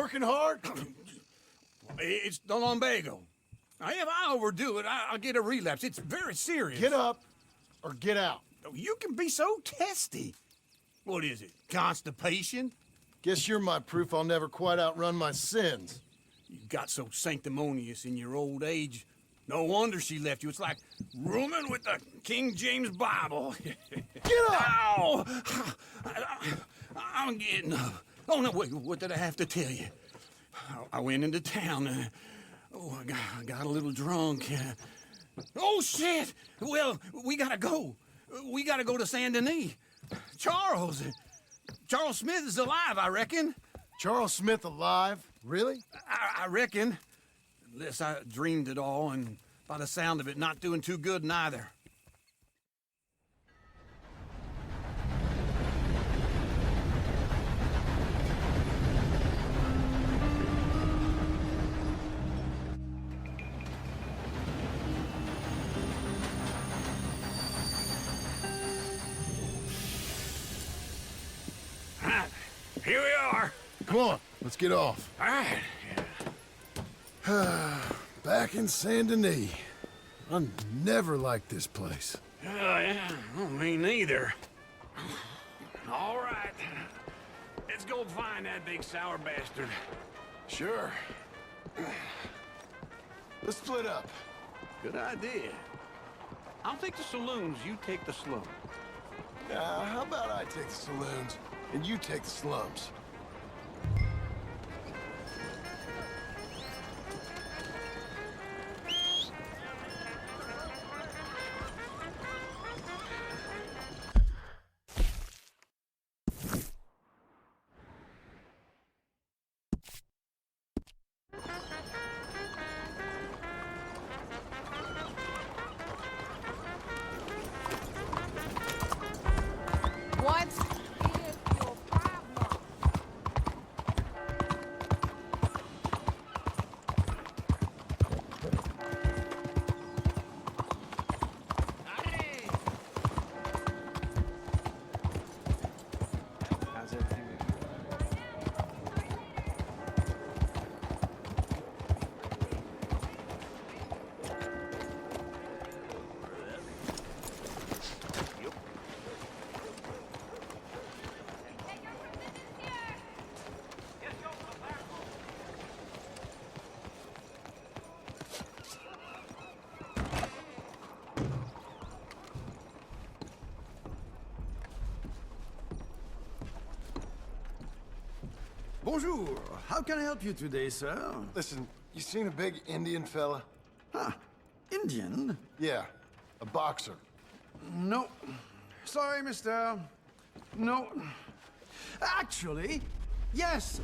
Working hard? It's the lumbago. Now, if I overdo it, I'll get a relapse. It's very serious. Get up or get out. You can be so testy. What is it, constipation? Guess you're my proof I'll never quite outrun my sins. You got so sanctimonious in your old age. No wonder she left you. It's like rooming with the King James Bible. Get up! Ow! I'm getting up. Oh, no, wait, what did I have to tell you? I went into town. I got a little drunk. Oh, shit! Well, we gotta go. We gotta go to Saint Denis. Charles Smith is alive, I reckon. Charles Smith alive? Really? I reckon. Unless I dreamed it all, and by the sound of it, not doing too good neither. Here we are. Come on, let's get off. All right. Back in Saint Denis. I never liked this place. Yeah, well, me neither. All right. Let's go find that big sour bastard. Sure. Let's split up. Good idea. I'll take the saloons, you take the slum. How about I take the saloons and you take the slums? What is your problem? How's everything? Bonjour. How can I help you today, sir? Listen, you seen a big Indian fella? Ah, Indian? Yeah, a boxer. No. Sorry, mister. No. Actually, yes.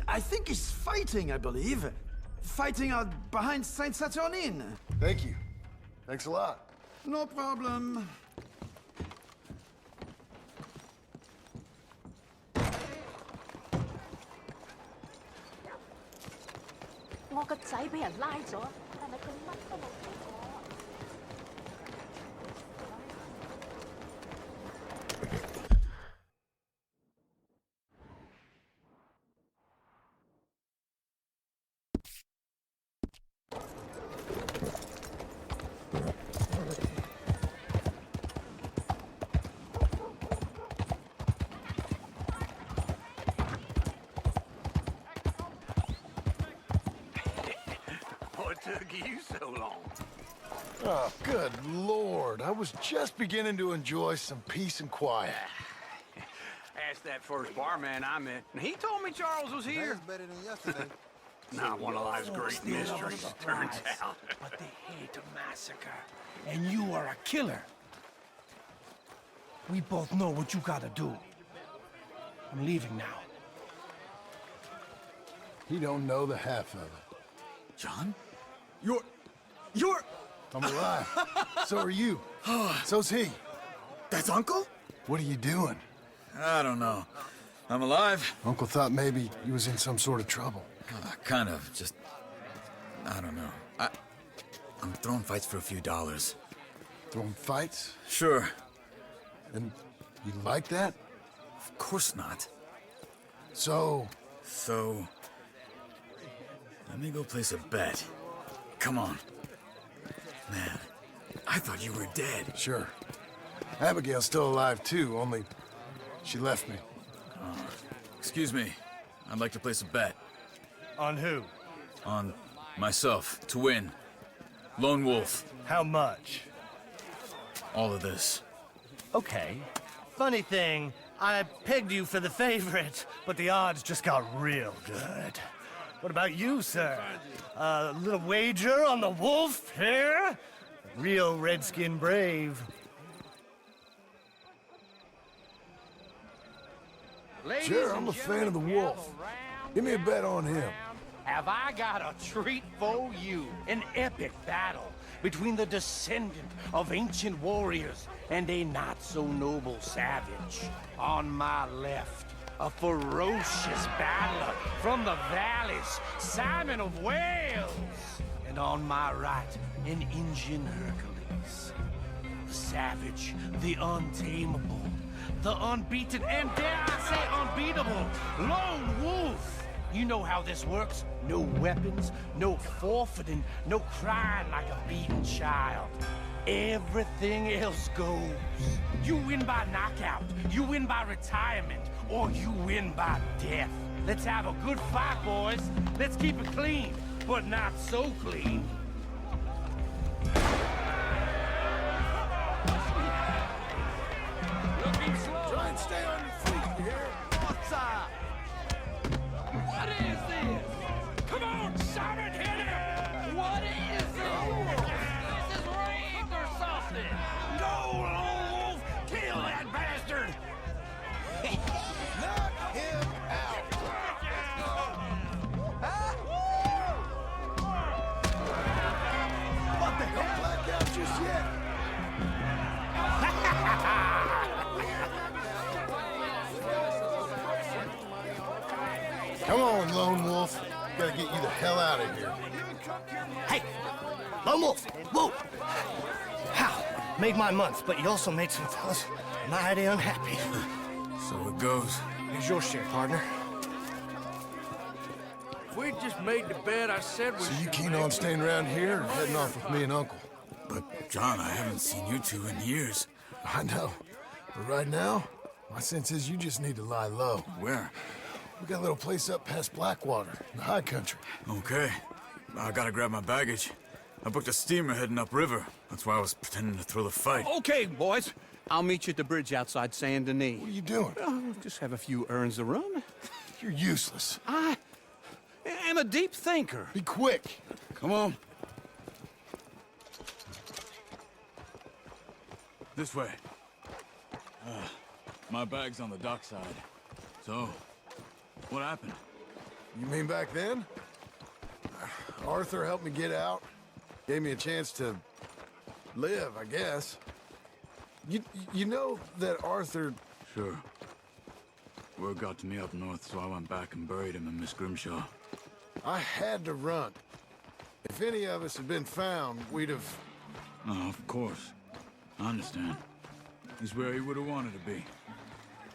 I think he's fighting, I believe. Fighting out behind Saint Saturnine. Thank you. Thanks a lot. No problem. I 個仔俾人拉咗，但係佢乜都冇做過。What took you so long? Oh, good Lord. I was just beginning to enjoy some peace and quiet. Asked that first barman I met, and he told me Charles was here. better than yesterday. Not one of life's great mysteries, turns out. But they hate a massacre, and you are a killer. We both know what you gotta do. I'm leaving now. He don't know the half of it. John? You're... I'm alive. So are you. So's he. That's Uncle? What are you doing? I don't know. I'm alive. Uncle thought maybe he was in some sort of trouble. Kind of, just... I don't know. I'm throwing fights for a few dollars. Throwing fights? Sure. And you like that? Of course not. So, So, Let me go place a bet. Come on. Man, I thought you were dead. Sure. Abigail's still alive, too, only she left me. Excuse me. I'd like to place a bet. On who? On myself, to win. Lone Wolf. How much? All of this. Okay. Funny thing, I pegged you for the favorite, but the odds just got real good. What about you, sir? A little wager on the wolf here? Real redskin brave. Sure, I'm a fan of the wolf. Give me a bet on him. Have I got a treat for you? An epic battle between the descendant of ancient warriors and a not-so-noble savage. On my left, a ferocious battler from the valleys, Simon of Wales. And on my right, an Indian Hercules. The savage, the untamable, the unbeaten, and dare I say unbeatable, Lone Wolf. You know how this works. No weapons, no forfeiting, no crying like a beaten child. Everything else goes. You win by knockout, you win by retirement, or you win by death. Let's have a good fight, boys. Let's keep it clean, but not so clean. Looking slow. Try and stay on your feet, you hear? What's up? What is this? Come on, Simon, hit him! What is this? This is rigged or something! Go, Lone Wolf! Kill that bastard! Knock him out! What the hell? Don't black out just yet. Come on, Lone Wolf. Gotta get you the hell out of here. Hey! Lone Wolf! Whoa! How? Made my month, but you also made some fellas mighty unhappy. So it goes. Here's your share, partner. We just made the bet I said we So you keen on staying around here or heading off with me and Uncle? But, John, I haven't seen you two in years. I know. But right now, my sense is you just need to lie low. Where? We got a little place up past Blackwater, in the high country. Okay. I gotta grab my baggage. I booked a steamer heading upriver. That's why I was pretending to throw the fight. Okay, boys. I'll meet you at the bridge outside Saint Denis. What are you doing? Oh, just have a few errands to run. You're useless. I am a deep thinker. Be quick. Come on. This way. My bag's on the dockside. So, what happened? You mean back then? Arthur helped me get out. Gave me a chance to live, I guess. You know that Arthur... Sure. Word got to me up north, so I went back and buried him in Miss Grimshaw. I had to run. If any of us had been found, we'd have... Oh, of course. I understand. He's where he would have wanted to be.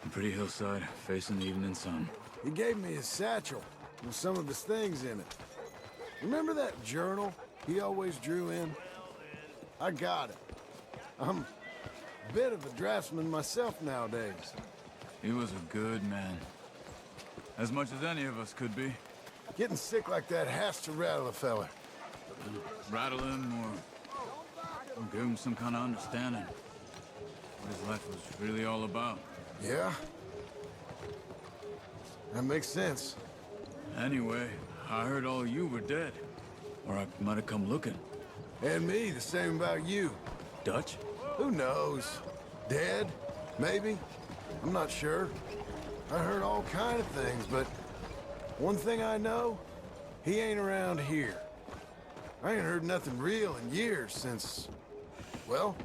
A pretty hillside, facing the evening sun. He gave me his satchel with some of his things in it. Remember that journal he always drew in? I got it. I'm a bit of a draftsman myself nowadays. He was a good man. As much as any of us could be. Getting sick like that has to rattle a fella. Rattle him or give him some kind of understanding. What his life was really all about. Yeah? That makes sense. Anyway, I heard all you were dead. Or I might have come looking. And me, the same about you. Dutch? Who knows? Dead? Maybe? I'm not sure. I heard all kind of things, but one thing I know, he ain't around here. I ain't heard nothing real in years since, well,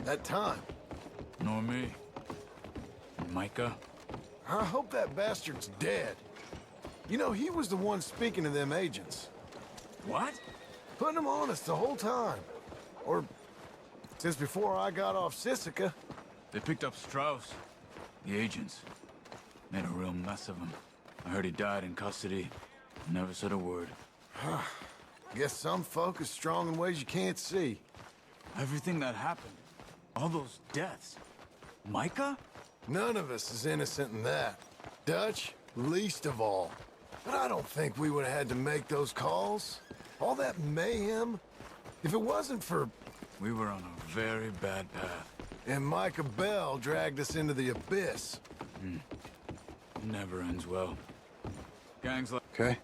that time. Nor me. Micah? I hope that bastard's dead. You know, he was the one speaking to them agents. What? Putting them on us the whole time. Or since before I got off Sisika. They picked up Strauss. The agents. Made a real mess of him. I heard he died in custody. Never said a word. Guess some folk is strong in ways you can't see. Everything that happened, all those deaths. Micah? None of us is innocent in that. Dutch, least of all. But I don't think we would have had to make those calls. All that mayhem. If it wasn't for... We were on a very bad path. And Micah Bell dragged us into the abyss. Never ends well. Gangs like... Okay.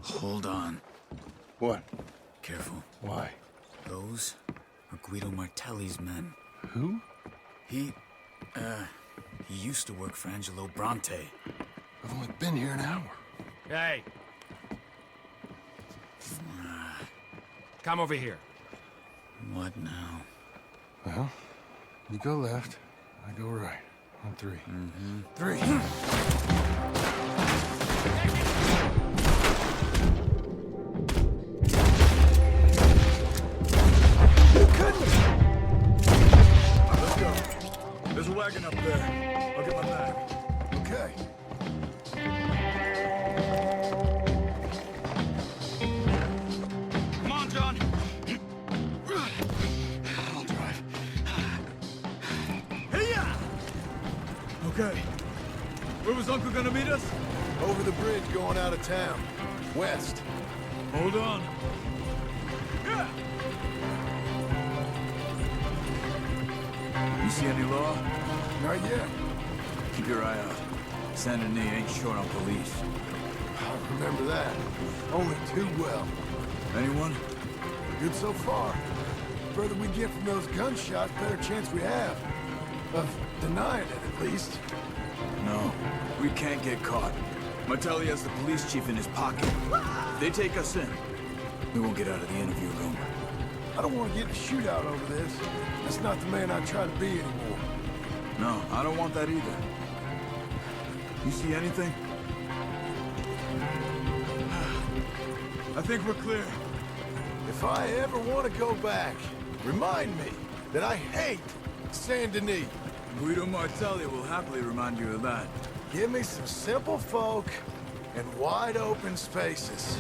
Hold on. What? Careful. Why? Those are Guido Martelli's men. Who? He used to work for Angelo Bronte. I've only been here an hour. Hey! Come over here. What now? Well, you go left, I go right. On three. Three. Let's go. There's a wagon up there. I'll get my bag. Okay. Come on, John. I'll drive. Hey-ya! Okay. Where was Uncle gonna meet us? Over the bridge going out of town. West. Hold on. Yeah. You see any law? Not yet. Keep your eye out. Saint Denis ain't short on police. I remember that. Only too well. Anyone? Good so far. Further we get from those gunshots, better chance we have. Of denying it, at least. No. We can't get caught. Martelli has the police chief in his pocket. If they take us in, we won't get out of the interview room. I don't want to get in a shootout over this. That's not the man I try to be anymore. No, I don't want that either. You see anything? I think we're clear. If I ever want to go back, remind me that I hate Saint Denis. Guido Martelli will happily remind you of that. Give me some simple folk and wide open spaces.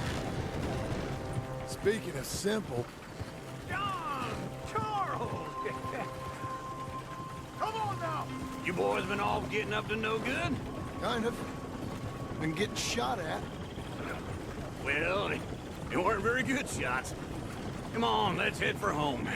Speaking of simple, John! Charles! Come on now! You boys been all getting up to no good? kind of, been getting shot at. Well, they weren't very good shots. Come on, let's head for home.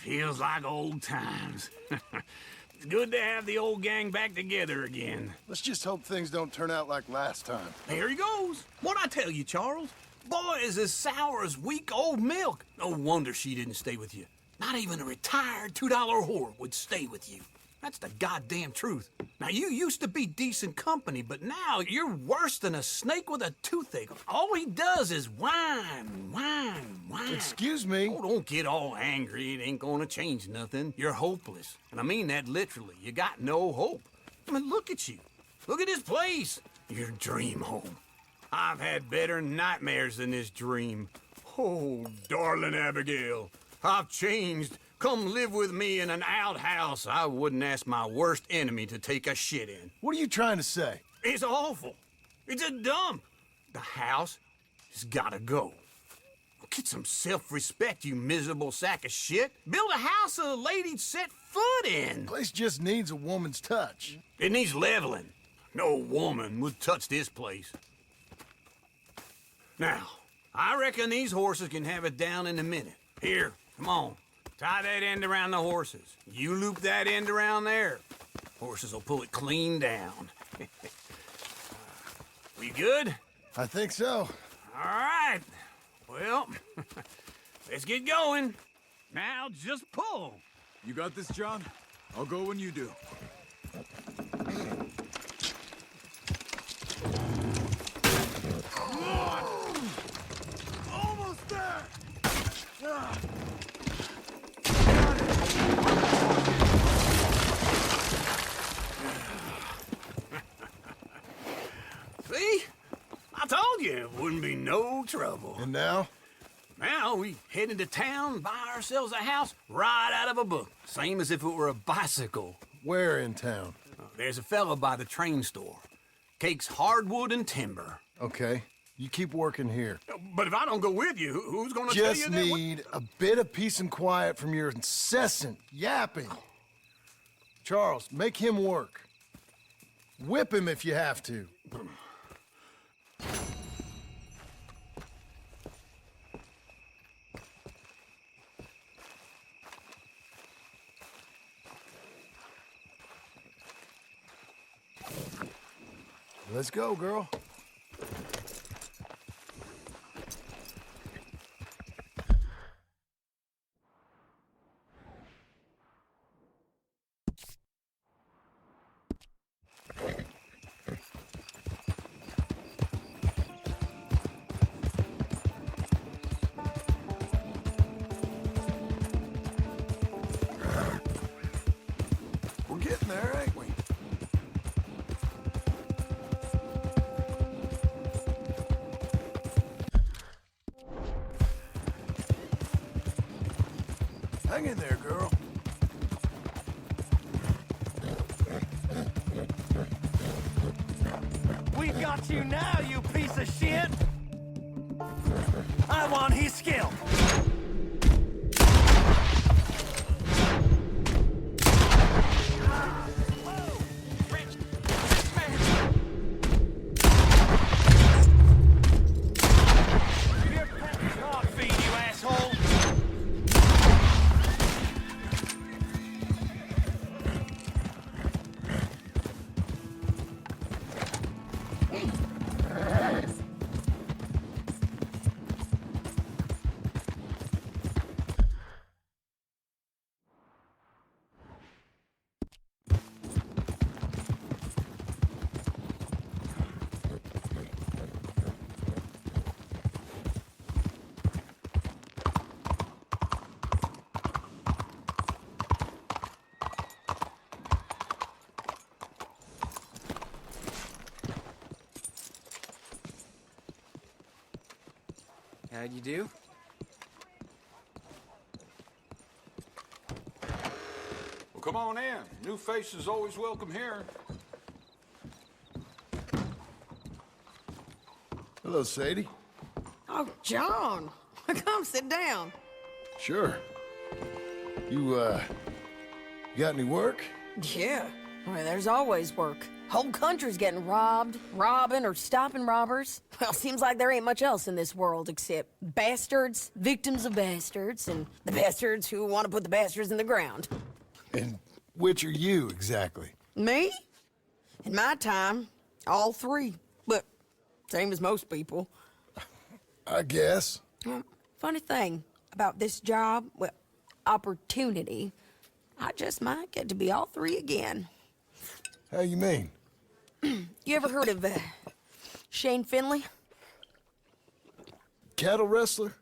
Feels like old times. It's good to have the old gang back together again. Let's just hope things don't turn out like last time. There he goes. What'd I tell you, Charles? Boy is as sour as weak old milk. No wonder she didn't stay with you. Not even a retired $2 whore would stay with you. That's the goddamn truth. Now, you used to be decent company, but now you're worse than a snake with a toothache. All he does is whine, whine, whine. Excuse me? Oh, don't get all angry. It ain't gonna change nothing. You're hopeless. And I mean that literally. You got no hope. I mean, look at you. Look at this place. Your dream home. I've had better nightmares than this dream. Oh, darling Abigail, I've changed. Come live with me in an outhouse I wouldn't ask my worst enemy to take a shit in. What are you trying to say? It's awful. It's a dump. The house has gotta go. get some self-respect, you miserable sack of shit. Build a house a lady'd set foot in. Place just needs a woman's touch. It needs leveling. No woman would touch this place. Now, I reckon these horses can have it down in a minute. Here, come on. Tie that end around the horses. You loop that end around there. Horses will pull it clean down. We good? I think so. All right. Well, let's get going. Now just pull. You got this, John? I'll go when you do. Almost there! See? I told you it wouldn't be no trouble. And now? Now we head into town, buy ourselves a house right out of a book. Same as if it were a bicycle. Where in town? There's a fella by the train store. Cakes hardwood and timber. Okay, you keep working here. But if I don't go with you, who's gonna tell you Just that? need a bit of peace and quiet from your incessant yapping. Charles, make him work. Whip him if you have to. Let's go, girl. We're getting there, ain't we? Hang in there, girl. We got you now, you piece of shit! I want his skill! How'd you do? Well, come on in. New faces always welcome here. Hello, Sadie. Oh, John. Come sit down. Sure. You got any work? Yeah. Well, there's always work. Whole country's getting robbed, robbing, or stopping robbers. Well, seems like there ain't much else in this world except bastards, victims of bastards, and the bastards who want to put the bastards in the ground. And which are you, exactly? Me? In my time, all three. But same as most people. I guess. Funny thing about this job, well, opportunity, I just might get to be all three again. How you mean? You ever heard of Shane Finley? Cattle wrestler?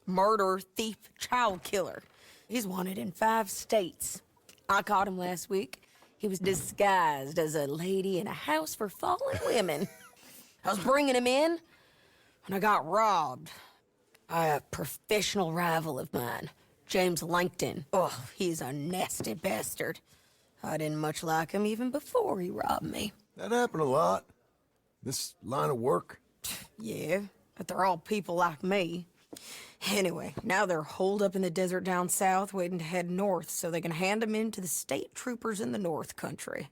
Murderer, thief, child killer. He's wanted in 5 states. I caught him last week. He was disguised as a lady in a house for fallen women. I was bringing him in, and I got robbed by a professional rival of mine, James Langton. Oh, he's a nasty bastard. I didn't much like him even before he robbed me. That happened a lot. This line of work. Yeah, but they're all people like me. Anyway, now they're holed up in the desert down south, waiting to head north so they can hand them in to the state troopers in the north country.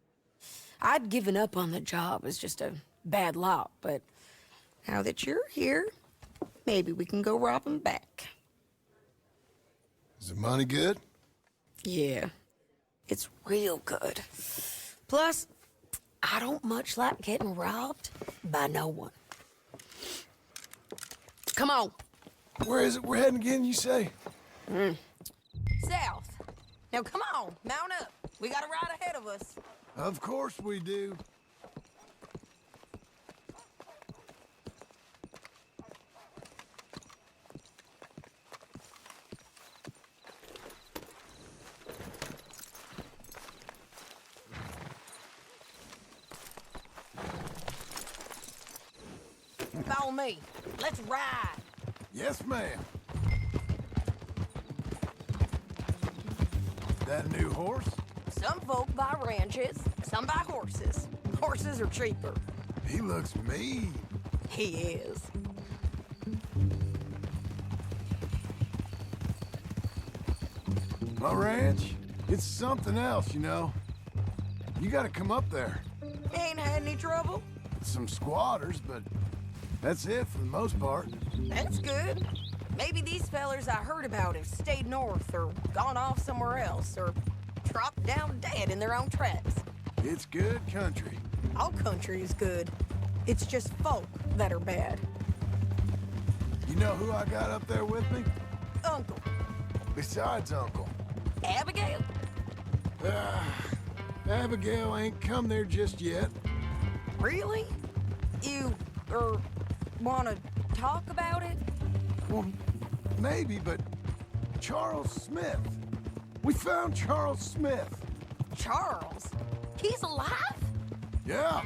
I'd given up on the job as just a bad lot, but now that you're here, maybe we can go rob them back. Is the money good? Yeah, it's real good. Plus, I don't much like getting robbed by no one. Come on. Where is it we're heading again, you say? South. Now come on, mount up. We got a ride ahead of us. Of course we do. Follow me. Let's ride. Yes, ma'am. That a new horse? Some folk buy ranches, some buy horses. Horses are cheaper. He looks mean. He is. My ranch, it's something else, you know. You gotta come up there. Ain't had any trouble? Some squatters, but that's it for the most part. That's good. Maybe these fellers I heard about have stayed north or gone off somewhere else or dropped down dead in their own tracks. It's good country. All country is good. It's just folk that are bad. You know who I got up there with me? Uncle. Besides Uncle. Abigail? Abigail ain't come there just yet. Really? You, wanna talk about it? Well, maybe, but Charles Smith. We found Charles Smith. Charles? He's alive? Yeah.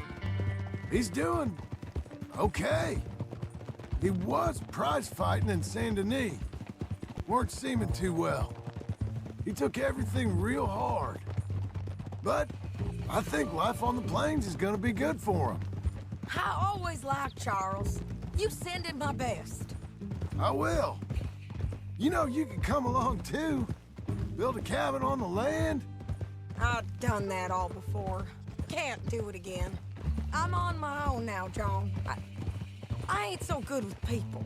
He's doing okay. He was prize fighting in Saint Denis. Weren't seeming too well. He took everything real hard. But I think life on the plains is gonna be good for him. I always liked Charles. You send him my best. I will. You know, you can come along too. Build a cabin on the land. I've done that all before. Can't do it again. I'm on my own now, John. I ain't so good with people.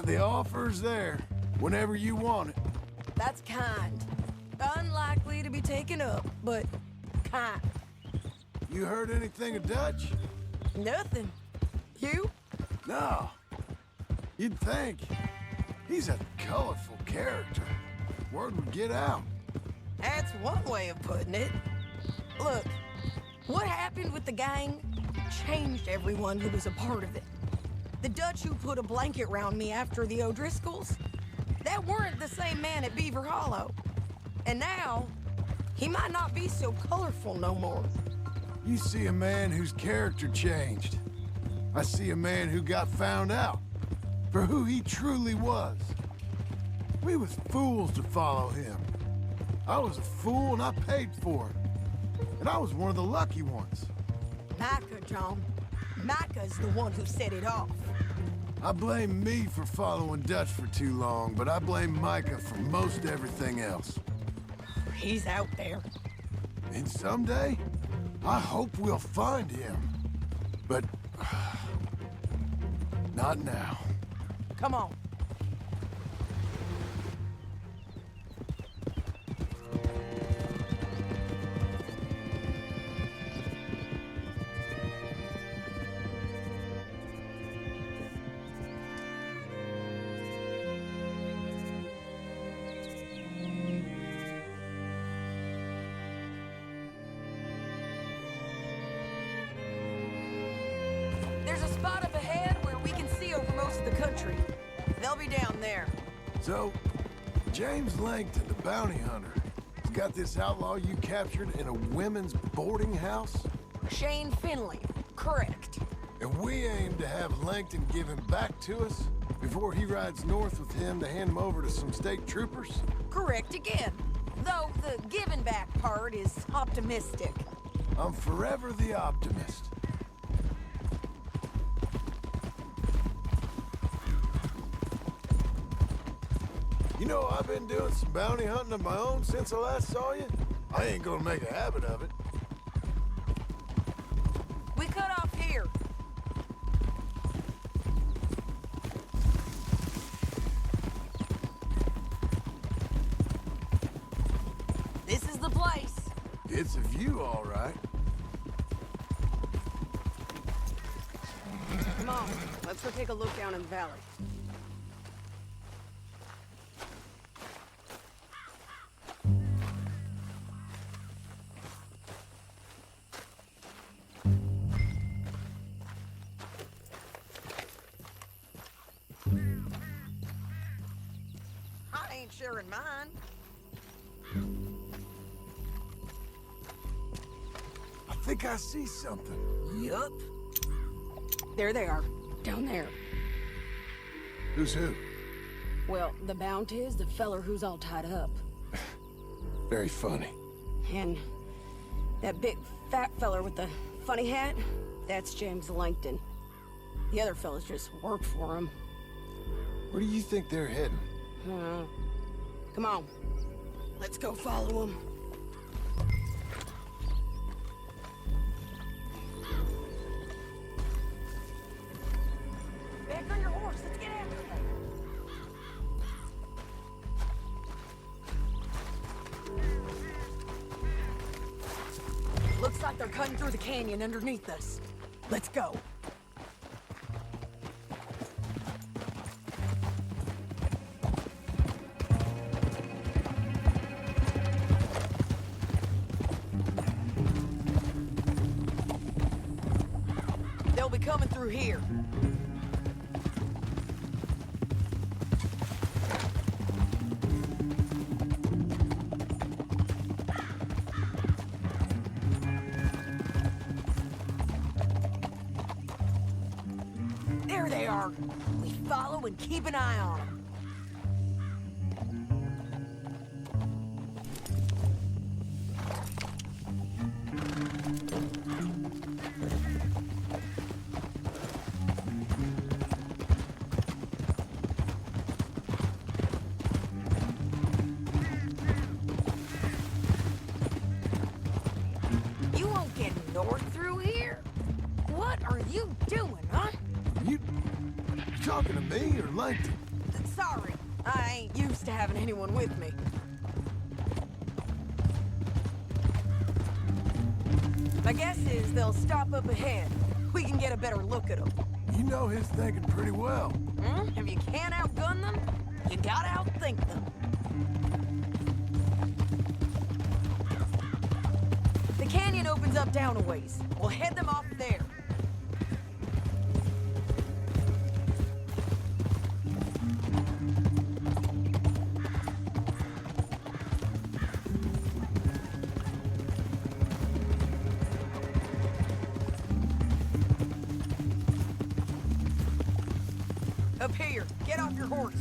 The offer's there, whenever you want it. That's kind. Unlikely to be taken up, but kind. You heard anything of Dutch? Nothing. You? No. You'd think. He's a colorful character. Word would get out. That's one way of putting it. Look, what happened with the gang changed everyone who was a part of it. The Dutch who put a blanket round me after the O'Driscolls, that weren't the same man at Beaver Hollow. And now, he might not be so colorful no more. You see a man whose character changed. I see a man who got found out for who he truly was. We was fools to follow him. I was a fool and I paid for it. And I was one of the lucky ones. Micah, John. Micah's the one who set it off. I blame me for following Dutch for too long, but I blame Micah for most everything else. He's out there. And someday, I hope we'll find him. But not now. Come on. There's a spot up ahead where we can see over most of the country. They'll be down there. So, James Langton, the bounty hunter, has got this outlaw you captured in a women's boarding house? Shane Finley, correct. And we aim to have Langton give him back to us before he rides north with him to hand him over to some state troopers? Correct again. Though the giving back part is optimistic. I'm forever the optimist. know I've been doing some bounty hunting of my own since I last saw you. I ain't gonna make a habit of it. We cut off here. This is the place. It's a view, all right. Come on, let's go take a look down in the valley. I ain't sharing mine. I think I see something. Yup. There they are, down there. Who's who? Well, the bounty is the feller who's all tied up. Very funny. And that big fat feller with the funny hat, that's James Langton. The other fellas just work for him. Where do you think they're heading? Come on, let's go follow him. Back on your horse, let's get after them. Looks like they're cutting through the canyon underneath us. Let's go. They'll be coming through here. There they are. We follow and keep an eye on them. You won't get north through here? What are you doing, huh? You talking to me or Langton? Sorry, I ain't used to having anyone with me. My guess is they'll stop up ahead. We can get a better look at them. You know his thinking pretty well. If you can't outgun them, you gotta outthink them. The canyon opens up down a ways. We'll head them off there. Up here, get off your horse.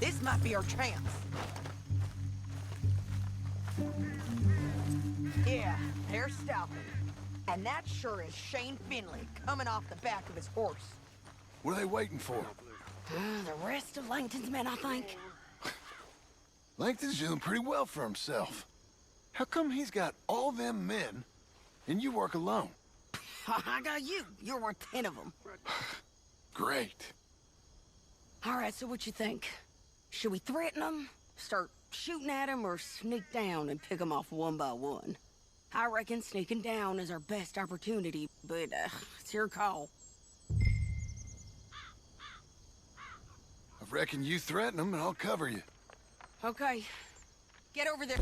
This might be our chance. Yeah, they're stopping. And that sure is Shane Finley coming off the back of his horse. What are they waiting for? The rest of Langton's men, I think. Langton's doing pretty well for himself. How come he's got all them men and you work alone? I got you. You're worth 10 of them. Great. All right, so what you think? Should we threaten them, start shooting at them, or sneak down and pick them off one by one? I reckon sneaking down is our best opportunity, but it's your call. I reckon you threaten them and I'll cover you. Okay, get over there.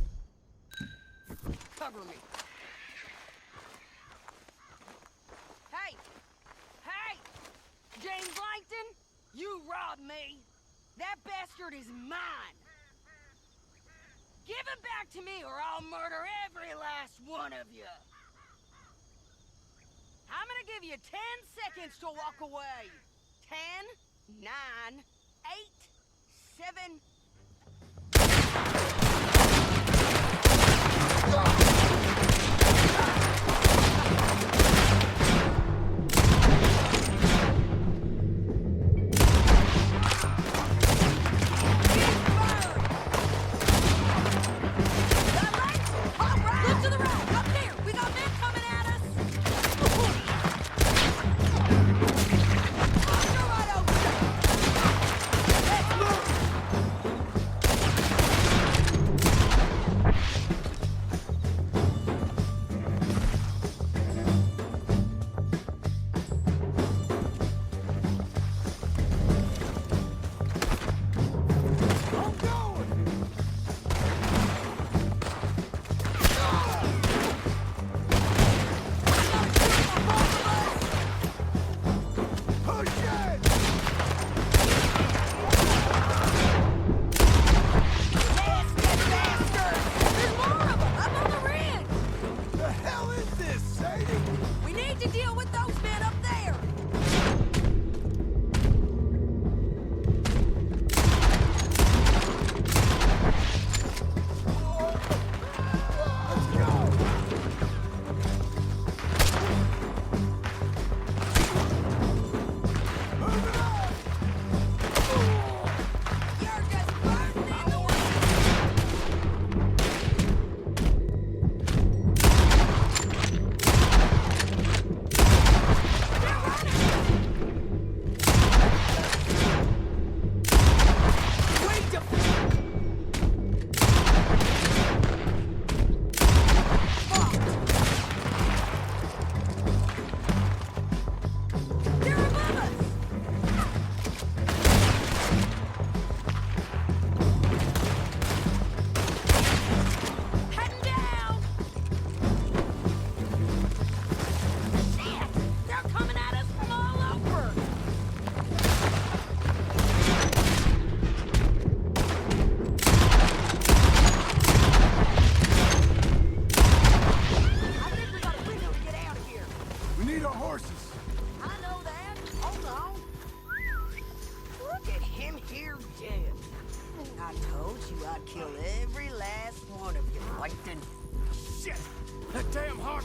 Cover me. Hey! Hey! James Langton, you robbed me. That bastard is mine. Give him back to me or I'll murder every last one of you. I'm gonna give you 10 seconds to walk away. 10, 9, 8, 7...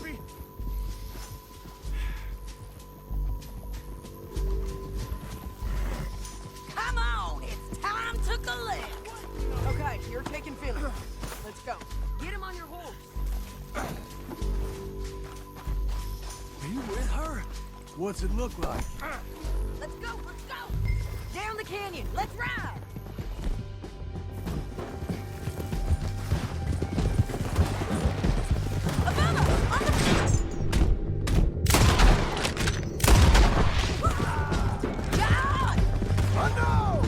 Murphy. Come on, it's time to collect. Okay, you're taking Philly. Let's go. Get him on your horse. Are you with her? What's it look like? Let's go, let's go. Down the canyon, let's ride. Above us, on the... God! I know!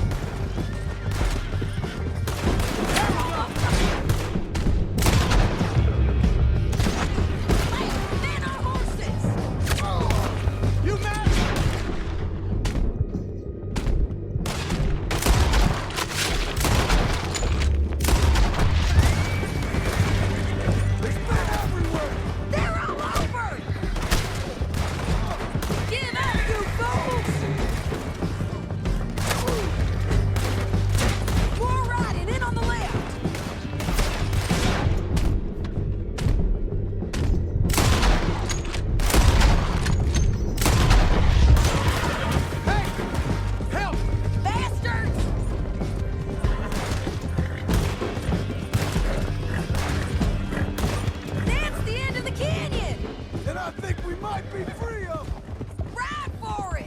Man our horses! You mad? There's men everywhere! They're all over! Give up, you fools! More riding, in on the left! Help! Bastards! That's the end of the canyon! And I think we might be free of them! Ride for it!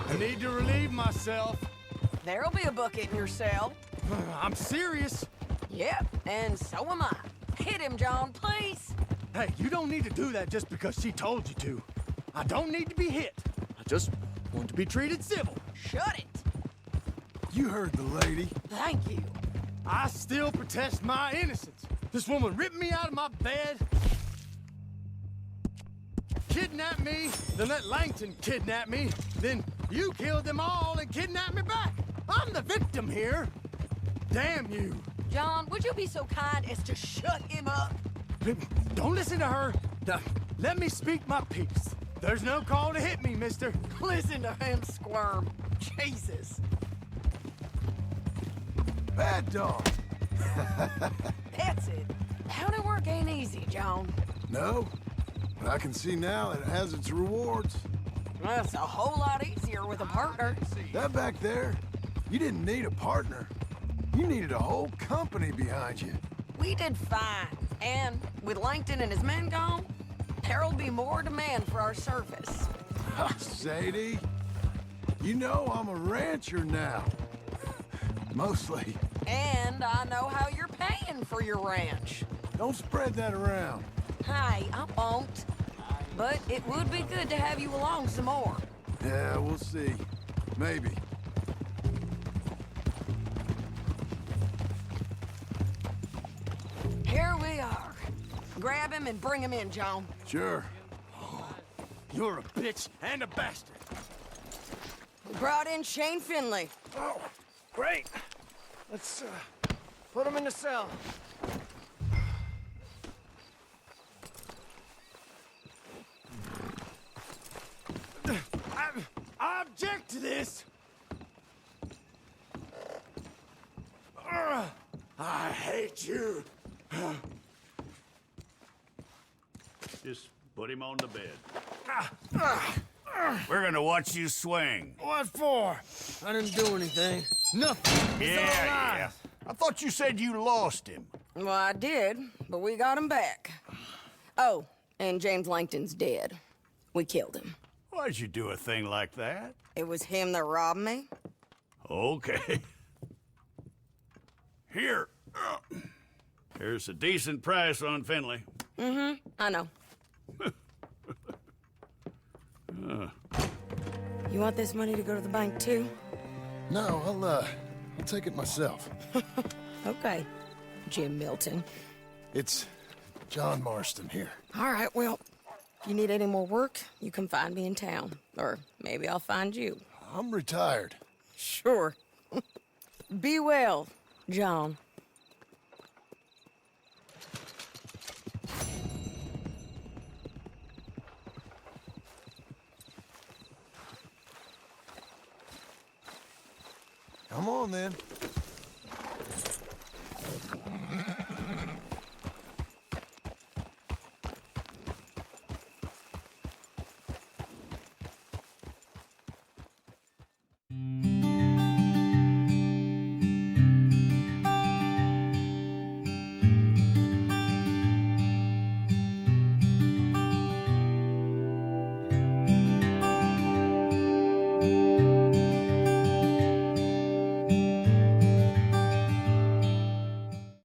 I need to relieve myself. There'll be a bucket in your cell. I'm serious. Yep, and so am I. Hit him, John, please. Hey, you don't need to do that just because she told you to. I don't need to be hit. I just want to be treated civil. Shut it. You heard the lady. Thank you. I still protest my innocence. This woman ripped me out of my bed, kidnapped me, then let Langton kidnap me, then you killed them all and kidnapped me back. I'm the victim here. Damn you. John, would you be so kind as to shut him up? Don't listen to her. Let me speak my piece. There's no call to hit me, mister. Listen to him squirm. Jesus. Bad dog. That's it. County work ain't easy, John. No, but I can see now it has its rewards. Well, it's a whole lot easier with a partner. That back there, you didn't need a partner. You needed a whole company behind you. We did fine. And with Langton and his men gone, there'll be more demand for our service. Sadie, you know I'm a rancher now. Mostly. And I know how you're paying for your ranch. Don't spread that around. Hey, I won't. But it would be good to have you along some more. Yeah, we'll see. Maybe. Here we are. Grab him and bring him in, John. Sure. You're a bitch and a bastard. We brought in Shane Finley. Oh, great. Let's put him in the cell. I object to this. I hate you. Just put him on the bed. We're gonna watch you swing. What for? I didn't do anything. Nothing. It's all Yeah. I thought you said you lost him. Well, I did, but we got him back. Oh, and James Langton's dead. We killed him. Why'd you do a thing like that? It was him that robbed me. Okay. Here. Here's a decent price on Finley. Mm-hmm, I know. You want this money to go to the bank, too? No, I'll take it myself. Okay, Jim Milton. It's John Marston here. All right, well, If you need any more work, you can find me in town. Or maybe I'll find you. I'm retired. Sure. Be well, John. Come on, then.